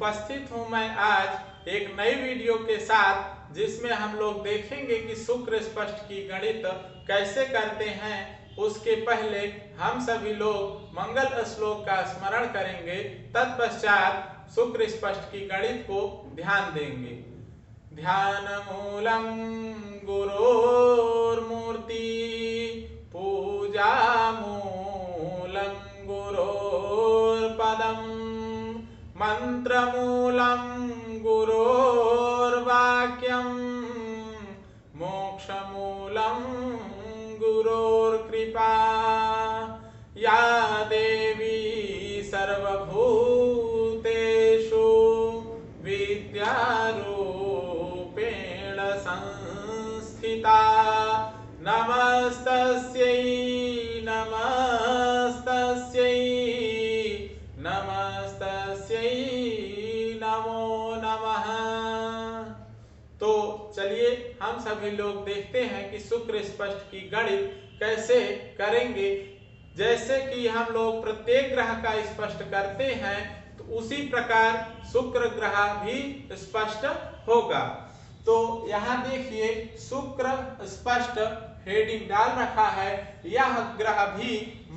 उपस्थित हूं मैं आज एक नई वीडियो के साथ, जिसमें हम लोग देखेंगे कि शुक्र स्पष्ट की गणित कैसे करते हैं। उसके पहले हम सभी लोग मंगल श्लोक का स्मरण करेंगे, तत्पश्चात शुक्र स्पष्ट की गणित को ध्यान देंगे। ध्यान मूलम गुरोर्मूर्ति, पूजा मूलम गुरोर्पदम, मंत्र मूलम गुरोर्वाक्यम, मोक्ष मूलम गुरोर्कृपा। या देवी सर्वभूतेषु विद्यारूपेण संस्थिता, नमस्तस्यै नमस्तस्यै नमस्तस्यै नमो नमः। तो चलिए हम सभी लोग देखते हैं कि शुक्र स्पष्ट की गणित कैसे करेंगे। जैसे कि हम लोग प्रत्येक ग्रह का स्पष्ट करते हैं, तो उसी प्रकार शुक्र ग्रह भी स्पष्ट होगा। तो यहाँ देखिए शुक्र स्पष्ट हेडिंग डाल रखा है, यह ग्रह भी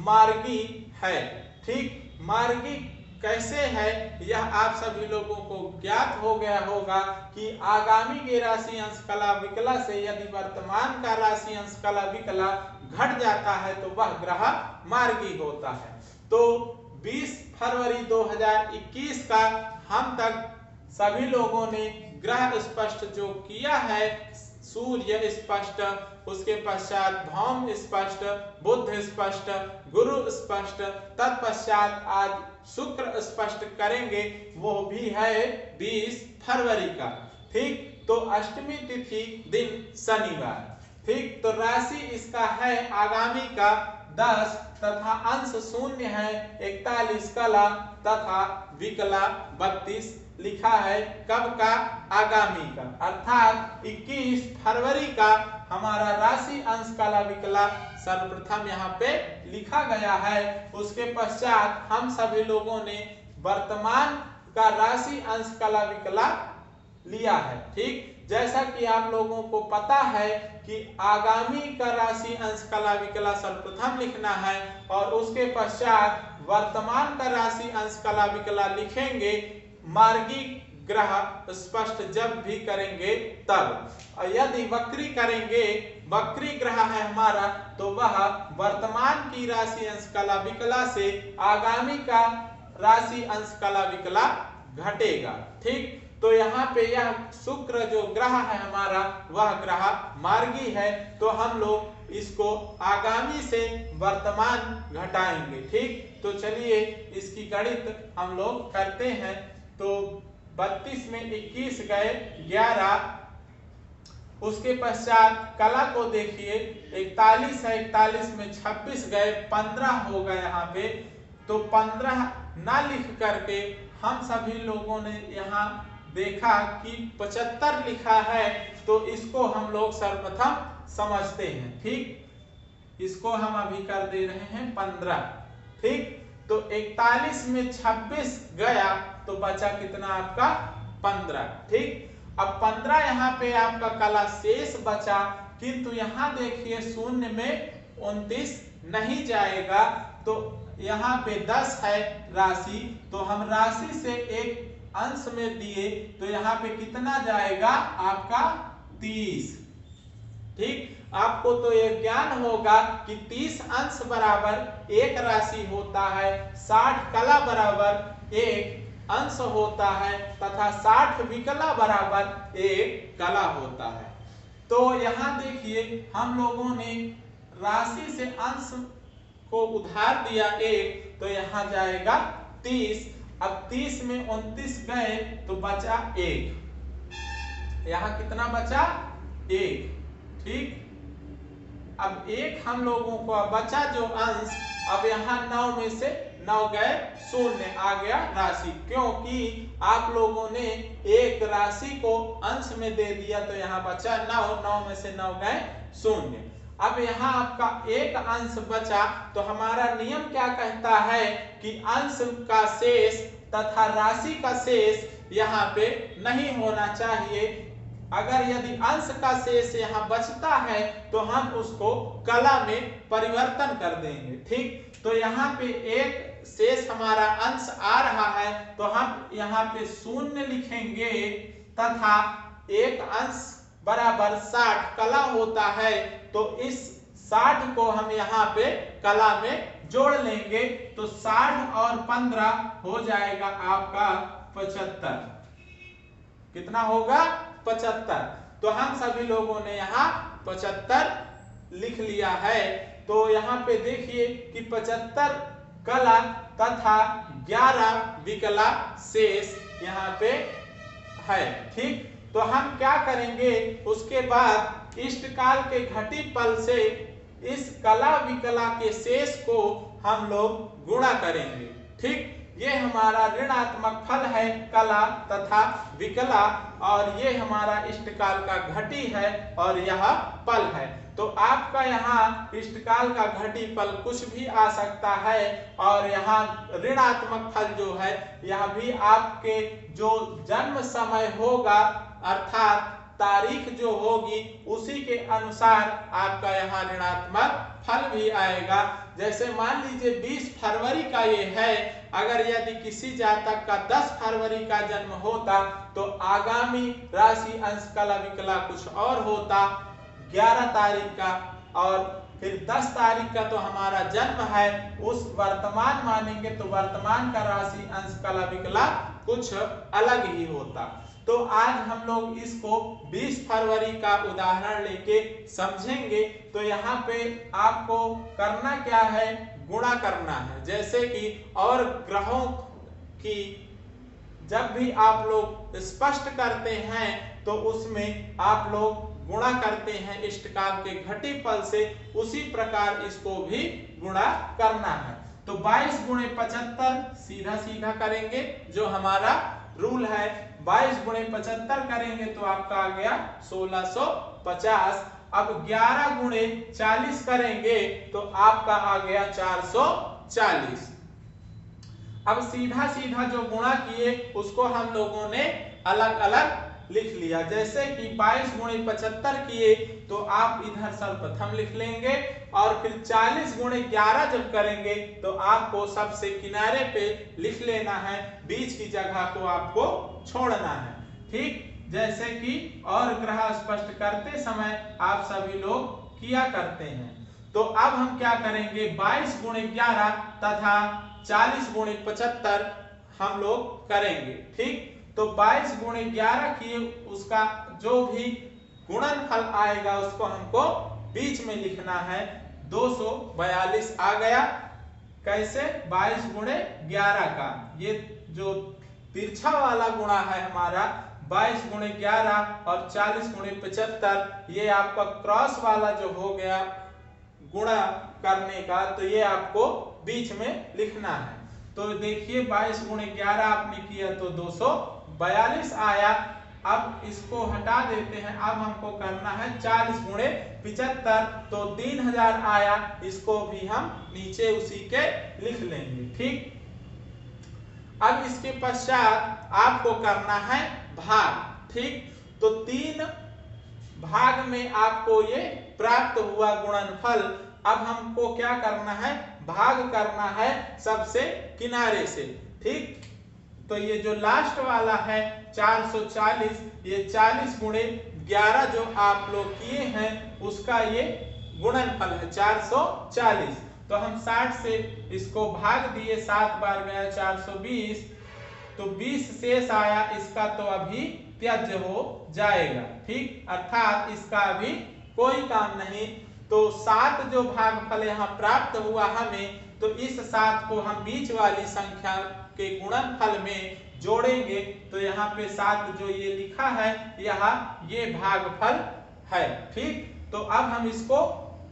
मार्गी है। ठीक, मार्गी कैसे है यह आप सभी लोगों को ज्ञात हो गया होगा कि आगामी के राशि अंश कला विकला से यदि वर्तमान का राशि अंश कला विकला घट जाता है तो वह ग्रह मार्गी होता है। तो 20 फरवरी 2021 का हम तक सभी लोगों ने ग्रह स्पष्ट जो किया है, सूर्य स्पष्ट, उसके पश्चात भौम स्पष्ट, बुध स्पष्ट, गुरु स्पष्ट, तत्पश्चात आज शुक्र स्पष्ट करेंगे, वो भी है 20 फरवरी का। ठीक, तो अष्टमी तिथि दिन शनिवार। ठीक, तो राशि इसका है आगामी का 10 तथा अंश शून्य है 41 कला तथा विकला 32 लिखा है। कब का? आगामी का, अर्थात 21 फरवरी का हमारा राशि अंश कला विकला सर्वप्रथम यहाँ पे लिखा गया है। उसके पश्चात हम सभी लोगों ने वर्तमान का राशि अंश कला विकला लिया है। ठीक, जैसा कि आप लोगों को पता है कि आगामी का राशि अंश कला विकला सर्वप्रथम लिखना है और उसके पश्चात वर्तमान का राशि अंश कला विकला लिखेंगे। मार्गी ग्रह स्पष्ट जब भी करेंगे तब, यदि वक्री करेंगे, वक्री ग्रह है हमारा, तो वह वर्तमान की राशि अंश कला विकला से आगामी का राशि अंश कला विकला घटेगा। ठीक, तो यहाँ पे यह शुक्र जो ग्रह है हमारा, वह ग्रह मार्गी है, तो हम लोग इसको आगामी से वर्तमान घटाएंगे। ठीक, तो चलिए इसकी गणित हम लोग करते हैं। तो 32 में 21 गए 11, उसके पश्चात कला को देखिए 41 है, 41 में 26 गए 15 हो गए यहाँ पे। तो 15 ना लिख करके हम सभी लोगों ने यहाँ देखा कि 75 लिखा है, तो इसको हम लोग सर्वप्रथम समझते हैं। ठीक, इसको हम अभी कर दे रहे हैं 15। ठीक, तो 41 में 26 गया तो बचा कितना आपका? 15। ठीक, अब 15 यहाँ पे आपका कला शेष बचा, किंतु यहाँ देखिए शून्य में 29 नहीं जाएगा, तो यहाँ पे 10 है राशि, तो हम राशि से एक अंश में दिए तो यहाँ पे कितना जाएगा आपका? 30। ठीक, आपको तो ये ज्ञान होगा कि 30 अंश बराबर एक राशि होता है, 60 कला बराबर एक अंश होता है तथा 60 विकला बराबर एक कला होता है। तो यहाँ देखिए हम लोगों ने राशि से अंश को उधार दिया 1, तो यहाँ जाएगा 30। अब 30 में 29 गए तो बचा 1, यहाँ कितना बचा? 1। ठीक, अब 1 हम लोगों को बचा जो अंश, अब यहाँ 9 में से 9 गए, शून्य आ गया राशि, क्योंकि आप लोगों ने एक राशि को अंश में दे दिया, तो यहाँ बचा 9, 9 में से 9 गए शून्य। अब यहाँ आपका एक अंश बचा, तो हमारा नियम क्या कहता है कि अंश का शेष तथा राशि का शेष यहाँ पे नहीं होना चाहिए। अगर यदि अंश का शेष यहाँ बचता है तो हम उसको कला में परिवर्तन कर देंगे। ठीक, तो यहाँ पे एक शेष हमारा अंश आ रहा है तो हम यहाँ पे 0 लिखेंगे तथा एक अंश बराबर 60 कला होता है, तो इस 60 को हम यहाँ पे कला में जोड़ लेंगे तो 60 और 15 हो जाएगा आपका 75। कितना होगा? 75। तो हम सभी लोगों ने यहाँ 75 लिख लिया है। तो यहाँ पे देखिए कि 75 कला तथा 11 विकला शेष यहाँ पे है। ठीक, तो हम क्या करेंगे, उसके बाद इष्टकाल के घटी पल से इस कला विकला के शेष को हम लोग गुणा करेंगे। ठीक, ये हमारा ऋणात्मक फल है कला तथा विकला, और ये हमारा इष्टकाल का घटी है और यह पल है। तो आपका यहाँ इष्टकाल का घटी पल कुछ भी आ सकता है, और यहाँ ऋणात्मक फल जो है यह भी आपके जो जन्म समय होगा अर्थात तारीख जो होगी उसी के अनुसार आपका यहाँ ऋणात्मक फल भी आएगा। जैसे मान लीजिए 20 फरवरी का ये है, अगर यदि किसी जातक का 10 फरवरी का जन्म होता तो आगामी राशि अंश कला विकला कुछ और होता 11 तारीख का, और फिर 10 तारीख का तो हमारा जन्म है, उस वर्तमान मानेंगे तो वर्तमान का राशि अंश कला विकला कुछ अलग ही होता। तो आज हम लोग इसको 20 फरवरी का उदाहरण लेके समझेंगे। तो यहाँ पे आपको करना क्या है, गुणा करना है। जैसे कि और ग्रहों की जब भी आप लोग स्पष्ट करते हैं तो उसमें आप लोग गुणा करते हैं इष्टकाल के घटी फल से, उसी प्रकार इसको भी गुणा करना है। तो 22 गुणे 75 सीधा सीधा करेंगे, जो हमारा रूल है 22 गुणे 75 करेंगे तो आपका आ गया 1650। अब 11 गुणे 40 करेंगे तो आपका आ गया 440। अब सीधा सीधा जो गुणा किए उसको हम लोगों ने अलग अलग लिख लिया। जैसे कि 22 गुणे 75 किए तो आप इधर सर्वप्रथम लिख लेंगे, और फिर 40 गुणे 11 जब करेंगे तो आपको सबसे किनारे पे लिख लेना है, बीच की जगह को आपको छोड़ना है। ठीक, जैसे कि और ग्रह स्पष्ट करते समय आप सभी लोग किया करते हैं। तो अब हम क्या करेंगे, 22 गुणे 11 तथा 40 गुणे 75 हम लोग करेंगे। ठीक, तो 22 गुणे 11 किए, उसका जो भी गुणनफल आएगा उसको हमको बीच में लिखना है, 242 आ गया। कैसे, 22 गुणे 11 का ये जो तिरछा वाला गुणा है हमारा 22 गुणे 11 और 40 गुणे 75, ये आपका क्रॉस वाला जो हो गया गुणा करने का, तो ये आपको बीच में लिखना है। तो देखिए 22 गुणे 11 आपने किया तो 242 आया। अब इसको हटा देते हैं, अब हमको करना है 40 गुणे 75 तो 3000 आया, इसको भी हम नीचे उसी के लिख लेंगे। ठीक, अब इसके पश्चात आपको करना है भाग। ठीक, तो 3 भाग में आपको ये प्राप्त हुआ गुणनफल। अब हमको क्या करना है, भाग करना है सबसे किनारे से। ठीक, तो ये जो लास्ट वाला है 440, ये 40 गुणे 11 जो आप लोग किए हैं उसका ये गुणनफल है 440। तो हम 60 से इसको भाग दिए, 7 बार गया 420, तो 20 शेष आया, इसका तो अभी त्याज्य हो जाएगा। ठीक, अर्थात इसका अभी कोई काम नहीं। तो 7 जो भागफल यहाँ प्राप्त हुआ हमें, तो इस 7 को हम बीच वाली संख्या के गुणनफल में जोड़ेंगे, तो यहाँ पे 7 जो ये लिखा है यहाँ ये भागफल है। ठीक, तो अब हम इसको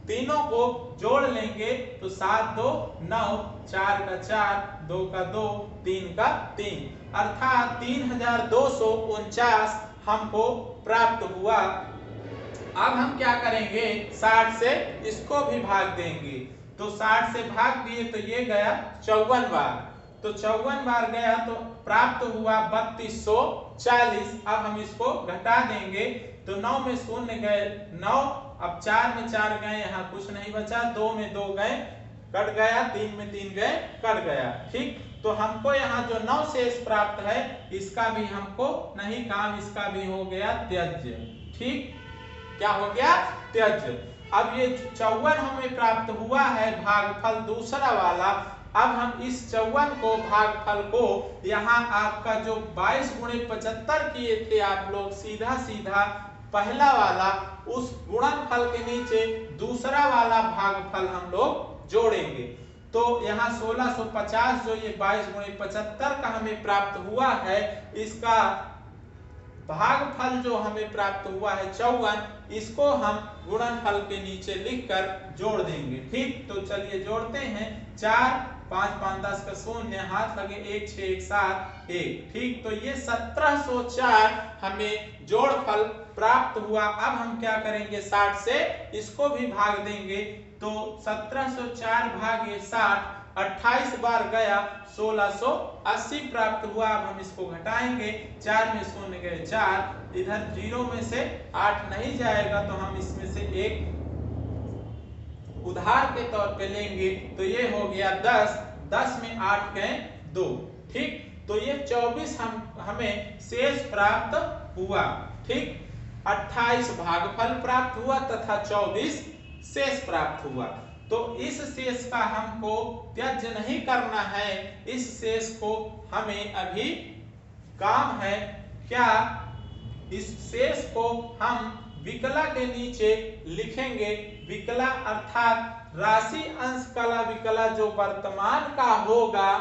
तीनों को जोड़ लेंगे, तो 7 2 9, 4 का 4, 2 का 2, 3 का 3, अर्थात 3249 हमको प्राप्त हुआ। अब हम क्या करेंगे, 60 से इसको भी भाग देंगे, तो 60 से भाग दिए तो ये गया 54 बार, तो 54 बार गया तो प्राप्त हुआ 3240। अब हम इसको घटा देंगे तो 9 में शून्य गए 9, अब 4 में 4 गए, यहाँ कुछ नहीं बचा, 2 में 2 गए कट गया, 3 में 3 गए कट गया। ठीक, तो हमको यहाँ जो 9 शेष प्राप्त है इसका भी हमको नहीं काम, इसका भी हो गया त्यज्य। ठीक, क्या हो गया? त्यज्य। अब ये 54 हमें प्राप्त हुआ है भागफल दूसरा वाला। अब हम इस 54 को भागफल को यहाँ आपका जो 22 गुणे 75 किए थे आप लोग, सीधा सीधा पहला वाला उस गुणनफल के नीचे दूसरा वाला भागफल हम लोग जोड़ेंगे। तो यहाँ 1650 जो ये 22 गुणे 75 का हमें प्राप्त हुआ है, इसका भागफल जो हमें प्राप्त हुआ है 54, इसको हम गुणनफल के नीचे लिखकर जोड़ देंगे। ठीक, तो चलिए जोड़ते हैं। 4 5 5 10 का शून्य, हाथ लगे 1 6 1 7 1। ठीक, तो ये 1704 हमें जोड़फल प्राप्त हुआ। अब हम क्या करेंगे, 60 से इसको भी भाग देंगे तो 1704 भागे 60 28 बार गया 1680 प्राप्त हुआ। अब हम इसको घटाएंगे, 4 में शून्य गए 4, इधर 0 में से 8 नहीं जाएगा तो हम इसमें से एक उधार के तौर पे लेंगे तो ये हो गया 10, 10 में 8 गए 2। ठीक, तो ये 24 हमें शेष प्राप्त हुआ। ठीक, 28 भागफल प्राप्त हुआ तथा 24 शेष प्राप्त हुआ। तो इस शेष का हमको त्याज्य नहीं करना है, इस शेष को हमें अभी काम है क्या, इस शेष को हम विकला के नीचे लिखेंगे। विकला अर्थात राशि अंश कला विकला जो वर्तमान का होगा।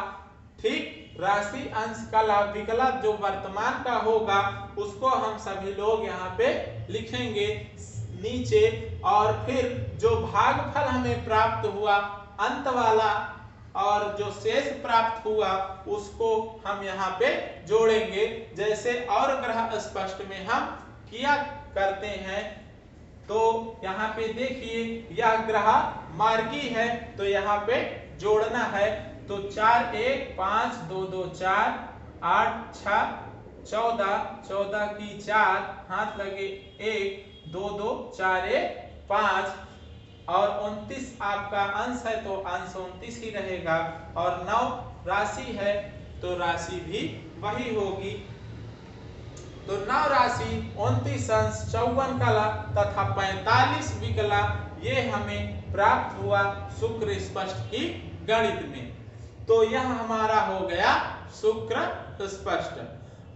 ठीक, राशि अंश कला विकला जो वर्तमान का होगा उसको हम सभी लोग यहाँ पे लिखेंगे नीचे, और फिर जो भागफल हमें प्राप्त हुआ अंत वाला और जो शेष प्राप्त हुआ उसको हम यहाँ पे जोड़ेंगे, जैसे और ग्रह स्पष्ट में हम किया करते हैं। तो यहाँ पे देखिए यह ग्रह मार्गी है तो यहाँ पे जोड़ना है। तो 4 1 5 2 2 4 8 6 14 14 की 4, हाथ लगे 1 2 2 4 1 5, और 29 आपका अंश है तो अंश 29 ही रहेगा, और 9 राशि है तो राशि भी वही होगी। तो 9 राशि 29 अंश 54 कला तथा 45 विकला ये हमें प्राप्त हुआ शुक्र स्पष्ट की गणित में। तो यह हमारा हो गया शुक्र स्पष्ट।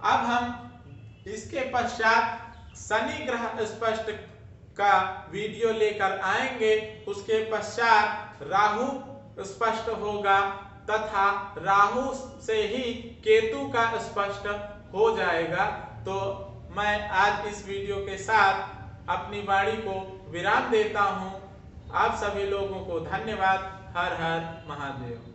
अब हम इसके पश्चात शनि ग्रह स्पष्ट का वीडियो लेकर आएंगे। उसके पश्चात राहु स्पष्ट होगा तथा राहु से ही केतु का स्पष्ट हो जाएगा। तो मैं आज इस वीडियो के साथ अपनी वाणी को विराम देता हूं। आप सभी लोगों को धन्यवाद। हर हर महादेव।